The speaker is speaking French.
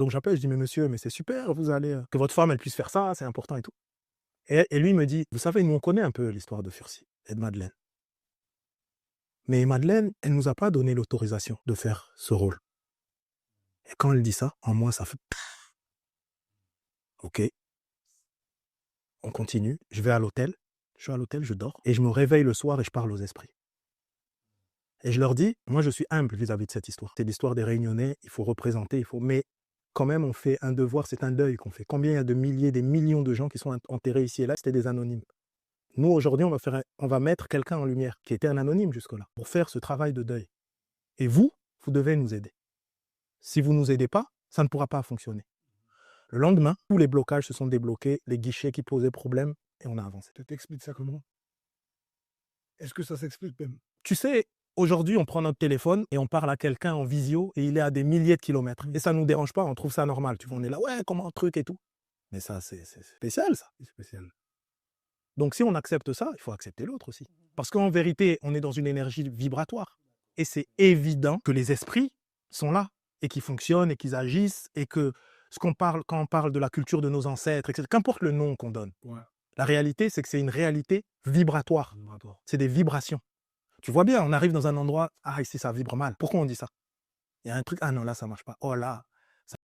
Donc j'appelle, je dis: «Mais monsieur, mais c'est super, vous allez, que votre femme, elle puisse faire ça, c'est important et tout». Et lui me dit: «Vous savez, nous, on connaît un peu l'histoire de Furcy et de Madeleine. Mais Madeleine, elle nous a pas donné l'autorisation de faire ce rôle». Et quand elle dit ça, en moi, ça fait: «OK». On continue, je vais à l'hôtel, je suis à l'hôtel, je dors et je me réveille le soir et je parle aux esprits. Et je leur dis: «Moi, je suis humble vis-à-vis de cette histoire. C'est l'histoire des Réunionnais, il faut représenter, il faut mais quand même, on fait un devoir, c'est un deuil qu'on fait. Combien il y a de milliers, des millions de gens qui sont enterrés ici et là, c'était des anonymes. Nous, aujourd'hui, on va mettre quelqu'un en lumière qui était un anonyme jusque-là pour faire ce travail de deuil. Et vous, vous devez nous aider. Si vous ne nous aidez pas, ça ne pourra pas fonctionner». Le lendemain, tous les blocages se sont débloqués, les guichets qui posaient problème et on a avancé. Tu t'expliques ça comment? Est-ce que ça s'explique même? Tu sais, aujourd'hui, on prend notre téléphone et on parle à quelqu'un en visio et il est à des milliers de kilomètres. Et ça ne nous dérange pas, on trouve ça normal. Tu vois, on est là, ouais, comment un truc et tout. Mais ça, c'est spécial, ça. C'est spécial. Donc, si on accepte ça, il faut accepter l'autre aussi. Parce qu'en vérité, on est dans une énergie vibratoire. Et c'est évident que les esprits sont là et qu'ils fonctionnent et qu'ils agissent et que ce qu'on parle, quand on parle de la culture de nos ancêtres, etc., qu'importe le nom qu'on donne, Ouais. la réalité, c'est que c'est une réalité vibratoire. Vibratoire. C'est des vibrations. Tu vois bien, on arrive dans un endroit, ah, ici, ça vibre mal. Pourquoi on dit ça? Il y a un truc, ah non, là, ça marche pas. Oh là,